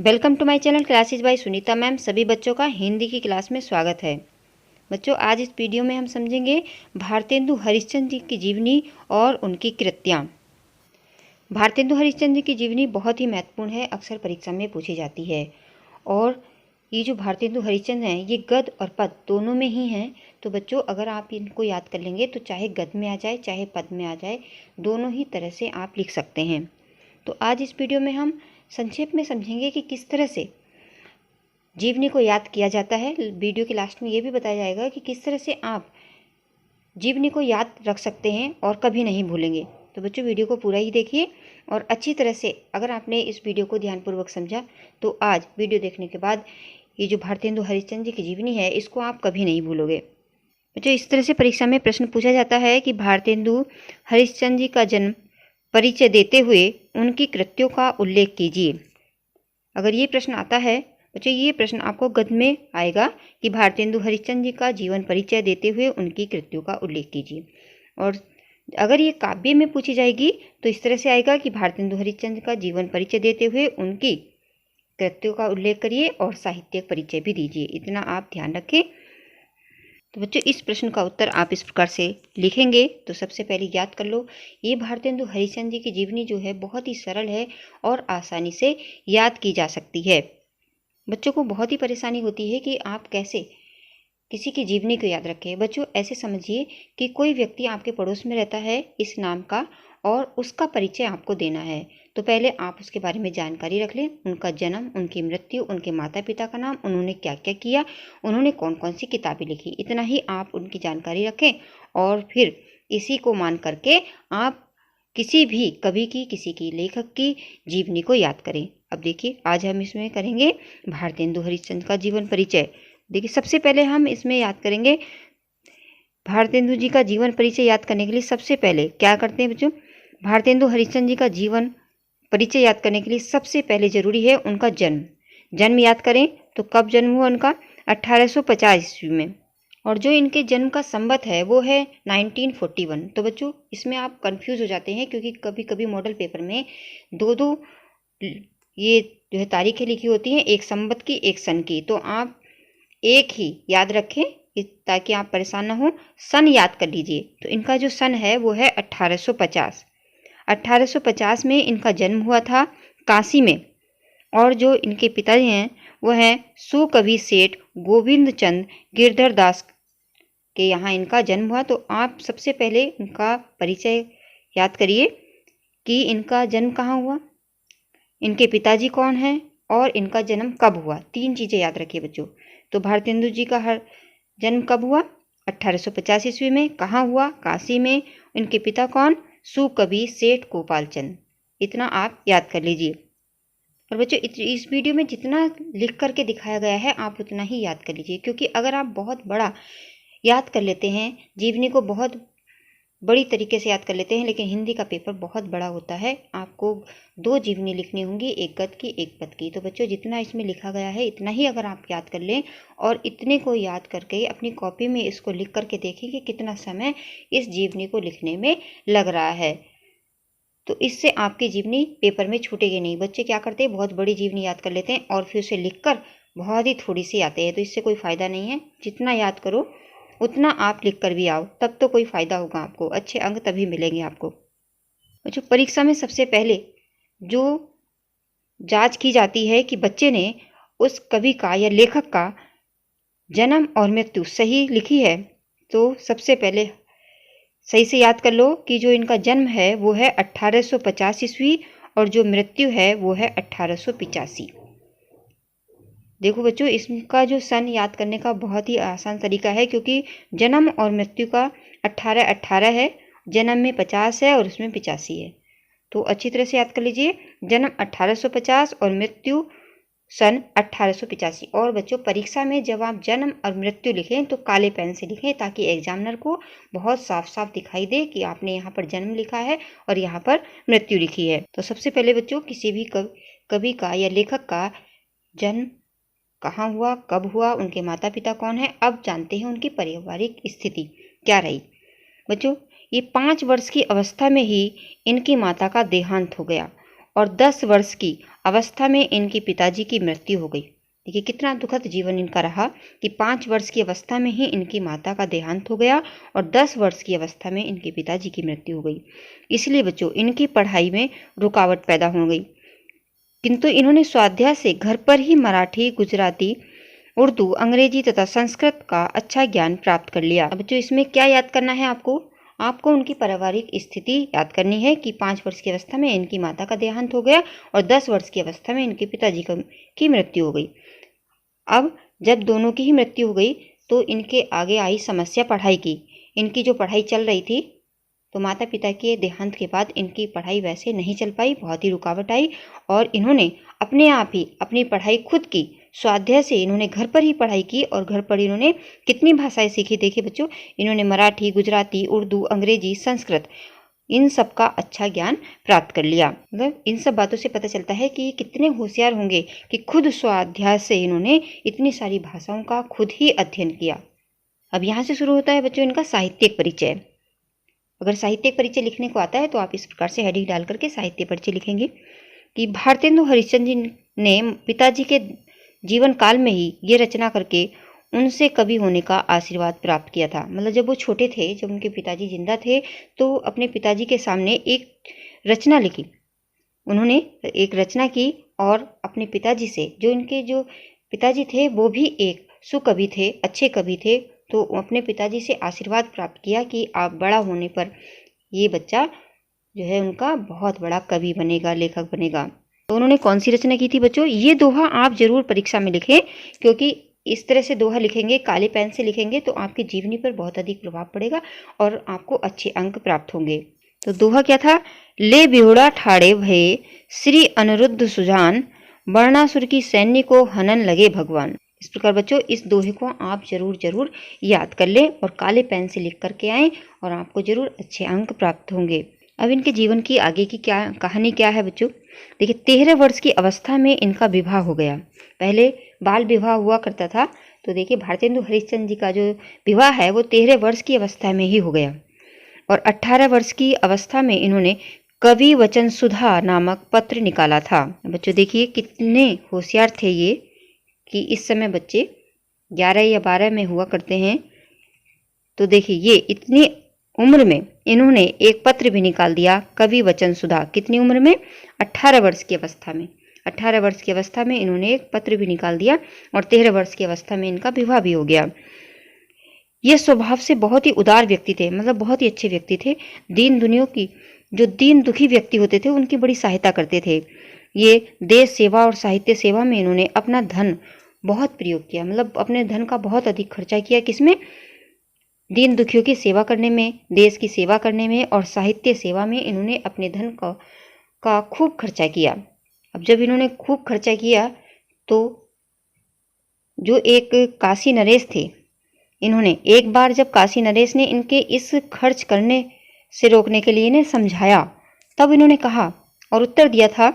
Welcome to my channel classes by Sunita ma'am. सभी बच्चों का हिंदी की क्लास में स्वागत है। बच्चों, आज इस वीडियो में हम समझेंगे भारतेंदु हरिश्चंद्र जी की जीवनी और उनकी कृतियाँ। भारतेंदु हरिश्चंद्र जी की जीवनी बहुत ही महत्वपूर्ण है, अक्सर परीक्षा में पूछी जाती है। और ये जो भारतेंदु हरिश्चंद्र हैं ये गद्य और पद दोनों में ही हैं। तो बच्चों, अगर आप इनको याद कर लेंगे तो चाहे गद्य में आ जाए चाहे पद में आ जाए, दोनों ही तरह से आप लिख सकते हैं। तो आज इस वीडियो में हम संक्षेप में समझेंगे कि किस तरह से जीवनी को याद किया जाता है। वीडियो के लास्ट में ये भी बताया जाएगा कि किस तरह से आप जीवनी को याद रख सकते हैं और कभी नहीं भूलेंगे। तो बच्चों, वीडियो को पूरा ही देखिए और अच्छी तरह से अगर आपने इस वीडियो को ध्यानपूर्वक समझा तो आज वीडियो देखने के बाद ये जो भारतेंदु हरिश्चंद्र जी की जीवनी है इसको आप कभी नहीं भूलोगे। बच्चों, इस तरह से परीक्षा में प्रश्न पूछा जाता है कि भारतेंदु हरिश्चंद्र जी का जन्म परिचय देते हुए उनकी कृतियों का उल्लेख कीजिए। अगर ये प्रश्न आता है बच्चों, ये प्रश्न आपको गद्य में आएगा कि भारतेंदु हरिश्चंद्र जी का जीवन परिचय देते हुए उनकी कृतियों का उल्लेख कीजिए। और अगर ये काव्य में पूछी जाएगी तो इस तरह से आएगा कि भारतेंदु हरिश्चंद्र का जीवन परिचय देते हुए उनकी कृतियों का उल्लेख करिए और साहित्यिक परिचय भी दीजिए। इतना आप ध्यान रखें। तो बच्चों, इस प्रश्न का उत्तर आप इस प्रकार से लिखेंगे। तो सबसे पहले याद कर लो, ये भारतेंदु हरिश्चंद्र जी की जीवनी जो है बहुत ही सरल है और आसानी से याद की जा सकती है। बच्चों को बहुत ही परेशानी होती है कि आप कैसे किसी की जीवनी को याद रखें। बच्चों, ऐसे समझिए कि कोई व्यक्ति आपके पड़ोस में रहता है इस नाम का और उसका परिचय आपको देना है। तो पहले आप उसके बारे में जानकारी रख लें, उनका जन्म, उनकी मृत्यु, उनके माता पिता का नाम, उन्होंने क्या क्या किया, उन्होंने कौन कौन सी किताबें लिखी, इतना ही आप उनकी जानकारी रखें। और फिर इसी को मान करके आप किसी भी कवि की, किसी की लेखक की जीवनी को याद करें। अब देखिए, आज हम इसमें करेंगे भारतेंदु हरिश्चंद्र का जीवन परिचय। देखिए, सबसे पहले हम इसमें याद करेंगे भारतेंदु जी का जीवन परिचय। याद करने के लिए सबसे पहले क्या करते हैं बच्चों, भारतेंदु हरिश्चंद्र जी का जीवन परिचय याद करने के लिए सबसे पहले जरूरी है उनका जन्म। जन्म याद करें तो कब जन्म हुआ उनका, 1850 ईस्वी में। और जो इनके जन्म का संवत है वो है 1941। तो बच्चों, इसमें आप कंफ्यूज हो जाते हैं क्योंकि कभी कभी मॉडल पेपर में दो दो ये जो है तारीखें लिखी होती हैं, एक संवत की एक सन की। तो आप एक ही याद रखें ताकि आप परेशान ना हो। सन याद कर लीजिए। तो इनका जो सन है वो है 1850। 1850 में इनका जन्म हुआ था काशी में। और जो इनके पिताजी हैं वो हैं सुकवि सेठ गोविंद चंद गिरधर दास के यहाँ इनका जन्म हुआ। तो आप सबसे पहले इनका परिचय याद करिए कि इनका जन्म कहाँ हुआ, इनके पिताजी कौन हैं और इनका जन्म कब हुआ। तीन चीज़ें याद रखिए बच्चों। तो भारतेंदु जी का जन्म कब हुआ, 1850 ईस्वी में। कहाँ हुआ, काशी में। इनके पिता कौन, सुकवि सेठ गोपाल चंद। इतना आप याद कर लीजिए। और बच्चों, इस वीडियो में जितना लिख करके दिखाया गया है आप उतना ही याद कर लीजिए, क्योंकि अगर आप बहुत बड़ा याद कर लेते हैं, जीवनी को बहुत बड़ी तरीके से याद कर लेते हैं, लेकिन हिंदी का पेपर बहुत बड़ा होता है, आपको दो जीवनी लिखनी होंगी, एक गद्य की एक पद की। तो बच्चों, जितना इसमें लिखा गया है इतना ही अगर आप याद कर लें और इतने को याद करके अपनी कॉपी में इसको लिख करके देखें कि कितना समय इस जीवनी को लिखने में लग रहा है, तो इससे आपकी जीवनी पेपर में छूटेगी नहीं। बच्चे क्या करते हैं, बहुत बड़ी जीवनी याद कर लेते हैं और फिर उसे लिखकर बहुत ही थोड़ी सी आते हैं, तो इससे कोई फ़ायदा नहीं है। जितना याद करो उतना आप लिख कर भी आओ, तब तो कोई फ़ायदा होगा आपको, अच्छे अंक तभी मिलेंगे आपको। बच्चों, परीक्षा में सबसे पहले जो जांच की जाती है कि बच्चे ने उस कवि का या लेखक का जन्म और मृत्यु सही लिखी है। तो सबसे पहले सही से याद कर लो कि जो इनका जन्म है वो है 1850 ईस्वी और जो मृत्यु है वो है 1885। देखो बच्चों, इसका जो सन याद करने का बहुत ही आसान तरीका है, क्योंकि जन्म और मृत्यु का 18-18 है, जन्म में 50 है और उसमें 85 है। तो अच्छी तरह से याद कर लीजिए, जन्म 1850 और मृत्यु सन 1885। और बच्चों, परीक्षा में जब आप जन्म और मृत्यु लिखें तो काले पेन से लिखें, ताकि एग्जामिनर को बहुत साफ साफ दिखाई दे कि आपने यहाँ पर जन्म लिखा है और यहाँ पर मृत्यु लिखी है। तो सबसे पहले बच्चों, किसी भी कवि का या लेखक का जन्म कहाँ हुआ, कब हुआ, उनके माता पिता कौन है। अब जानते हैं उनकी पारिवारिक स्थिति क्या रही। बच्चों, ये 5 वर्ष की अवस्था में ही इनकी माता का देहांत हो गया और 10 वर्ष की अवस्था में इनके पिताजी की मृत्यु हो गई। देखिए कितना दुखद जीवन इनका रहा कि 5 वर्ष की अवस्था में ही इनकी माता का देहांत हो गया और 10 वर्ष की अवस्था में इनके पिताजी की मृत्यु हो गई। इसलिए बच्चों इनकी पढ़ाई में रुकावट पैदा हो गई, किंतु इन्होंने स्वाध्याय से घर पर ही मराठी, गुजराती, उर्दू, अंग्रेजी तथा संस्कृत का अच्छा ज्ञान प्राप्त कर लिया। अब बच्चों इसमें क्या याद करना है आपको उनकी पारिवारिक स्थिति याद करनी है कि 5 वर्ष की अवस्था में इनकी माता का देहांत हो गया और 10 वर्ष की अवस्था में इनके पिताजी की मृत्यु हो गई। अब जब दोनों की ही मृत्यु हो गई तो इनके आगे आई समस्या पढ़ाई की। इनकी जो पढ़ाई चल रही थी तो माता पिता के देहांत के बाद इनकी पढ़ाई वैसे नहीं चल पाई, बहुत ही रुकावट आई और इन्होंने अपने आप ही अपनी पढ़ाई खुद की स्वाध्याय से इन्होंने घर पर ही पढ़ाई की और घर पर इन्होंने कितनी भाषाएं सीखी। देखिए बच्चों, इन्होंने मराठी, गुजराती, उर्दू, अंग्रेजी, संस्कृत इन सब का अच्छा ज्ञान प्राप्त कर लिया। मतलब इन सब बातों से पता चलता है कि कितने होशियार होंगे कि खुद स्वाध्याय से इन्होंने इतनी सारी भाषाओं का खुद ही अध्ययन किया। अब यहाँ से शुरू होता है बच्चों इनका साहित्यिक परिचय। अगर साहित्यिक परिचय लिखने को आता है तो आप इस प्रकार से हेडिंग डाल करके साहित्य परिचय लिखेंगे कि भारतेंदु हरिश्चंद्र जी ने पिताजी के जीवन काल में ही ये रचना करके उनसे कवि होने का आशीर्वाद प्राप्त किया था। मतलब जब वो छोटे थे, जब उनके पिताजी जिंदा थे तो अपने पिताजी के सामने एक रचना लिखी। उन्होंने एक रचना की और अपने पिताजी से, जो इनके जो पिताजी थे वो भी एक सुकवि थे, अच्छे कवि थे, तो अपने पिताजी से आशीर्वाद प्राप्त किया कि आप बड़ा होने पर ये बच्चा जो है उनका बहुत बड़ा कवि बनेगा, लेखक बनेगा। तो उन्होंने कौन सी रचना की थी बच्चों? ये दोहा आप जरूर परीक्षा में लिखें, क्योंकि इस तरह से दोहा लिखेंगे, काले पेन से लिखेंगे तो आपकी जीवनी पर बहुत अधिक प्रभाव पड़ेगा और आपको अच्छे अंक प्राप्त होंगे। तो दोहा क्या था? ले बिहुड़ा ठाड़े भये श्री अनिरुद्ध सुजान, वर्णासुर की सैन्य को हनन लगे भगवान। इस प्रकार बच्चों इस दोहे को आप जरूर याद कर लें और काले पेन से लिख करके आएं और आपको जरूर अच्छे अंक प्राप्त होंगे। अब इनके जीवन की आगे की क्या कहानी क्या है बच्चों? देखिए 13 वर्ष की अवस्था में इनका विवाह हो गया। पहले बाल विवाह हुआ करता था, तो देखिए भारतेंदु हरिश्चंद्र जी का जो विवाह है वो 13 वर्ष की अवस्था में ही हो गया और 18 वर्ष की अवस्था में इन्होंने कवि वचन सुधा नामक पत्र निकाला था। बच्चों देखिए कितने होशियार थे ये कि इस समय बच्चे 11 या 12 में हुआ करते हैं। तो देखिए ये इतनी उम्र में इन्होंने एक पत्र भी निकाल दिया, कवि वचन सुधा। कितनी उम्र में? 18 वर्ष की अवस्था में। 18 वर्ष की अवस्था में इन्होंने एक पत्र भी निकाल दिया और 13 वर्ष की अवस्था में इनका विवाह भी हो गया। ये स्वभाव से बहुत ही उदार व्यक्ति थे, मतलब बहुत ही अच्छे व्यक्ति थे। दीन दुनिया की जो दीन दुखी व्यक्ति होते थे उनकी बड़ी सहायता करते थे। ये देश सेवा और साहित्य सेवा में इन्होंने अपना धन बहुत प्रयोग किया, मतलब अपने धन का बहुत अधिक खर्चा किया। किसमें? दीन दुखियों की सेवा करने में, देश की सेवा करने में और साहित्य सेवा में इन्होंने अपने धन का खूब खर्चा किया। अब जब इन्होंने खूब खर्चा किया तो जो एक काशी नरेश थे, इन्होंने एक बार जब काशी नरेश ने इनके इस खर्च करने से रोकने के लिए इन्हें समझाया, तब इन्होंने कहा और उत्तर दिया था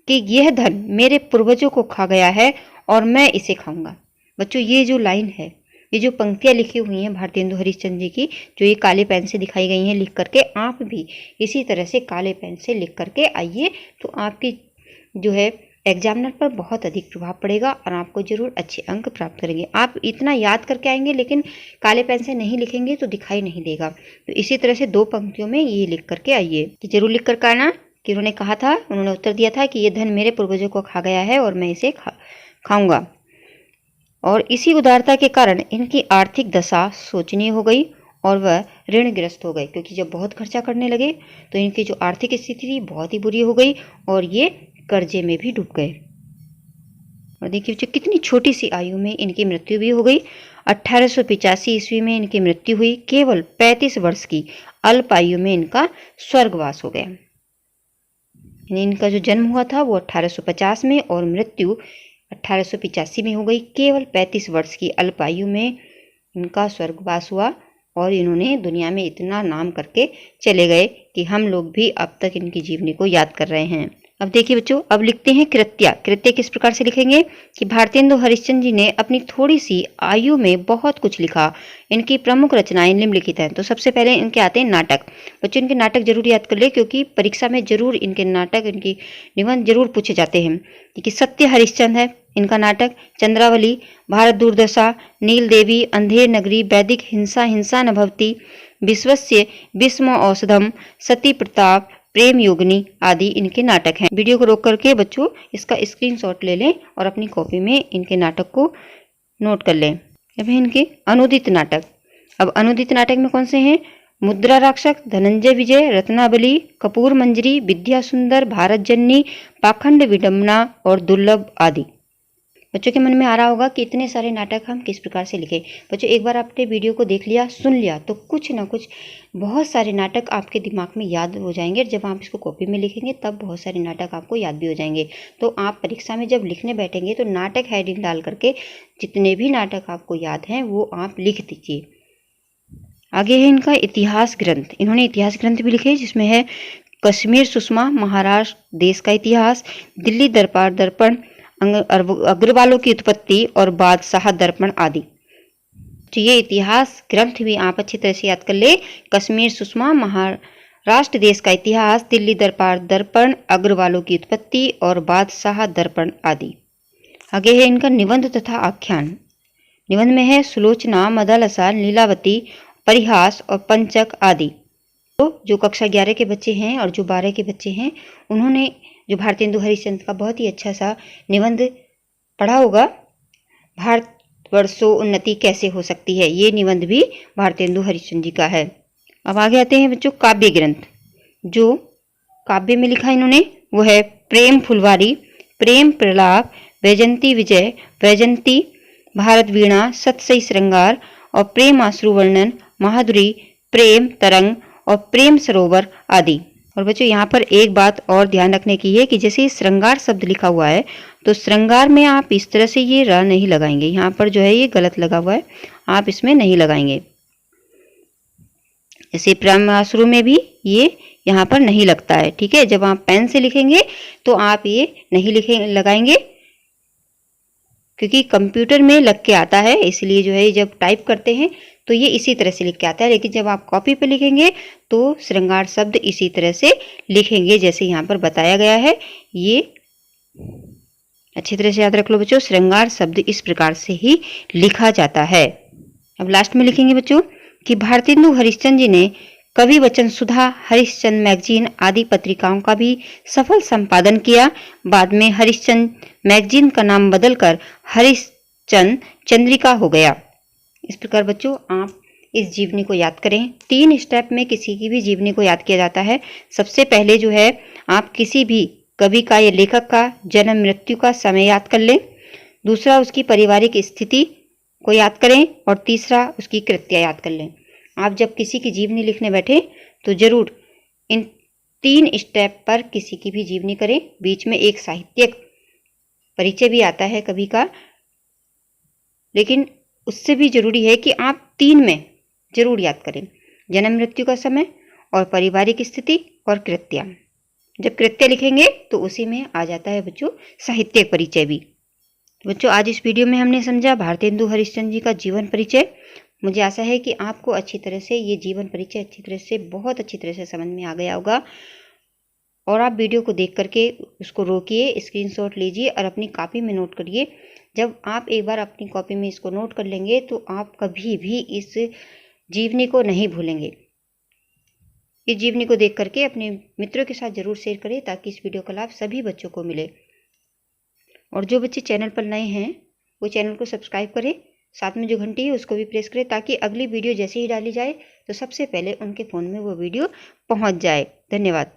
कि यह धन मेरे पूर्वजों को खा गया है और मैं इसे खाऊंगा। बच्चों ये जो लाइन है, ये जो पंक्तियां लिखी हुई हैं भारतेंदु हरिश्चंद्र जी की, जो ये काले पेन से दिखाई गई हैं लिख करके, आप भी इसी तरह से काले पेन से लिख करके आइए तो आपकी जो है एग्जामिनर पर बहुत अधिक प्रभाव पड़ेगा और आपको जरूर अच्छे अंक प्राप्त करेंगे। आप इतना याद करके आएंगे लेकिन काले पेन से नहीं लिखेंगे तो दिखाई नहीं देगा। तो इसी तरह से 2 पंक्तियों में ये लिख करके आइए कि जरूर लिख करके आना कि उन्होंने कहा था, उन्होंने उत्तर दिया था कि ये धन मेरे पूर्वजों को खा गया है और मैं इसे खाऊंगा। और इसी उदारता के कारण इनकी आर्थिक दशा शोचनीय हो गई और वह ऋणग्रस्त हो गए, क्योंकि जब बहुत खर्चा करने लगे तो इनकी जो आर्थिक स्थिति थी बहुत ही बुरी हो गई और ये कर्जे में भी डूब गए। और देखिए बच्चों कितनी छोटी सी आयु में इनकी मृत्यु भी हो गई। 1885 ईस्वी में इनकी मृत्यु हुई। केवल 35 वर्ष की अल्प आयु में इनका स्वर्गवास हो गया। इनका जो जन्म हुआ था वो 1850 में और मृत्यु 1885 में हो गई। केवल 35 वर्ष की अल्प आयु में इनका स्वर्गवास हुआ और इन्होंने दुनिया में इतना नाम करके चले गए कि हम लोग भी अब तक इनकी जीवनी को याद कर रहे हैं। अब देखिए बच्चों, अब लिखते हैं कृत्या। कृत्य किस प्रकार से लिखेंगे कि भारतेंदु हरिश्चंद्र जी ने अपनी थोड़ी सी आयु में बहुत कुछ लिखा। इनकी प्रमुख रचनाएं निम्नलिखित हैं। तो सबसे पहले इनके आते हैं नाटक। बच्चों इनके नाटक जरूर याद कर ले, क्योंकि परीक्षा में जरूर इनके नाटक, इनकी निबंध जरूर पूछे जाते हैं। कि सत्य हरिश्चंद्र है इनका नाटक, चंद्रावली, भारत दुर्दशा, नील देवी, अंधेर नगरी, वैदिक हिंसा, हिंसा न भवति, विश्वस्य विस्म औषधम, सती प्रताप, प्रेम योगिनी आदि इनके नाटक हैं। वीडियो को रोक करके बच्चों इसका स्क्रीनशॉट ले लें और अपनी कॉपी में इनके नाटक को नोट कर लें। अब है इनके अनुदित नाटक। अब अनुदित नाटक में कौन से हैं? मुद्रा राक्षक, धनंजय विजय, रत्नावली, कपूर मंजरी, विद्या सुंदर, भारत जननी, पाखंड विडम्बना और दुर्लभ आदि। बच्चों के मन में आ रहा होगा कि इतने सारे नाटक हम किस प्रकार से लिखें। बच्चों एक बार आपने वीडियो को देख लिया, सुन लिया, तो कुछ ना कुछ बहुत सारे नाटक आपके दिमाग में याद हो जाएंगे। जब आप इसको कॉपी में लिखेंगे तब बहुत सारे नाटक आपको याद भी हो जाएंगे। तो आप परीक्षा में जब लिखने बैठेंगे तो नाटक हेडिंग डाल करके जितने भी नाटक आपको याद हैं वो आप लिख दीजिए। आगे है इनका इतिहास ग्रंथ। इन्होंने इतिहास ग्रंथ भी लिखे, जिसमें है कश्मीर सुषमा, महाराष्ट्र देश का इतिहास, दिल्ली दरबार दर्पण, अग्रवालों की उत्पत्ति और बादशाह दर्पण आदि। तो ये इतिहास ग्रंथ भी आप अच्छी तरह से याद कर ले। कश्मीर सुषमा, महाराष्ट्र देश का इतिहास, दिल्ली दरबार दर्पण, अग्रवालों की उत्पत्ति और बादशाह दर्पण आदि। आगे है इनका निबंध तथा आख्यान। निबंध में है सुलोचना, मदालसा, लीलावती, परिहास और पंचक आदि। तो जो कक्षा 11 के बच्चे हैं और जो 12 के बच्चे हैं, उन्होंने जो भारतेंदु हरिश्चंद्र का बहुत ही अच्छा सा निबंध पढ़ा होगा, भारतवर्षों उन्नति कैसे हो सकती है, ये निबंध भी भारतेंदु हरिश्चंद्र जी का है। अब आगे आते हैं बच्चों काव्य ग्रंथ। जो काव्य में लिखा इन्होंने वो है प्रेम फुलवारी, प्रेम प्रलाप, वैजंती विजय, वैजंती, भारत वीणा, सतसई श्रृंगार और प्रेम आश्रु वर्णन, माधुरी, प्रेम तरंग और प्रेम सरोवर आदि। और बच्चों यहाँ पर एक बात और ध्यान रखने की है कि जैसे श्रृंगार शब्द लिखा हुआ है तो श्रृंगार में आप इस तरह से ये र नहीं लगाएंगे। यहाँ पर जो है ये गलत लगा हुआ है, आप इसमें नहीं लगाएंगे। जैसे प्रेम आश्रु में भी ये यहाँ पर नहीं लगता है, ठीक है। जब आप पेन से लिखेंगे तो आप ये नहीं लगाएंगे, क्योंकि कंप्यूटर में लग के आता है, इसलिए जो है जब टाइप करते हैं तो ये इसी तरह से लिख के आता है। लेकिन जब आप कॉपी पे लिखेंगे तो श्रृंगार शब्द इसी तरह से लिखेंगे जैसे यहाँ पर बताया गया है। ये अच्छी तरह से याद रख लो बच्चों, श्रृंगार शब्द इस प्रकार से ही लिखा जाता है। अब लास्ट में लिखेंगे बच्चों कि भारतेंदु हरिश्चंद्र जी ने कवि वचन सुधा, हरिश्चंद्र मैगजीन आदि पत्रिकाओं का भी सफल संपादन किया। बाद में हरिश्चंद्र मैगजीन का नाम बदलकर हरिश्चंद्र चंद्रिका हो गया। इस प्रकार बच्चों आप इस जीवनी को याद करें। 3 स्टेप में किसी की भी जीवनी को याद किया जाता है। सबसे पहले जो है आप किसी भी कवि का या लेखक का जन्म मृत्यु का समय याद कर लें। दूसरा उसकी पारिवारिक स्थिति को याद करें और तीसरा उसकी कृत्या याद कर लें। आप जब किसी की जीवनी लिखने बैठे तो जरूर इन 3 स्टेप पर किसी की भी जीवनी करें। बीच में एक साहित्यिक परिचय भी आता है कवि का, लेकिन उससे भी जरूरी है कि आप 3 में जरूर याद करें, जन्म मृत्यु का समय और पारिवारिक स्थिति और कृत्या। जब कृत्य लिखेंगे तो उसी में आ जाता है बच्चों साहित्यिक परिचय भी। बच्चों आज इस वीडियो में हमने समझा भारतेंदु हरिश्चंद्र जी का जीवन परिचय। मुझे आशा है कि आपको अच्छी तरह से ये जीवन परिचय अच्छी तरह से, बहुत अच्छी तरह से समझ में आ गया होगा। और आप वीडियो को देख करके उसको रोकिए, स्क्रीनशॉट लीजिए और अपनी कॉपी में नोट करिए। जब आप एक बार अपनी कॉपी में इसको नोट कर लेंगे तो आप कभी भी इस जीवनी को नहीं भूलेंगे। इस जीवनी को देख करके अपने मित्रों के साथ जरूर शेयर करें ताकि इस वीडियो का लाभ सभी बच्चों को मिले। और जो बच्चे चैनल पर नए हैं वो चैनल को सब्सक्राइब करें, साथ में जो घंटी है उसको भी प्रेस करें ताकि अगली वीडियो जैसे ही डाली जाए तो सबसे पहले उनके फ़ोन में वो वीडियो पहुंच जाए। धन्यवाद।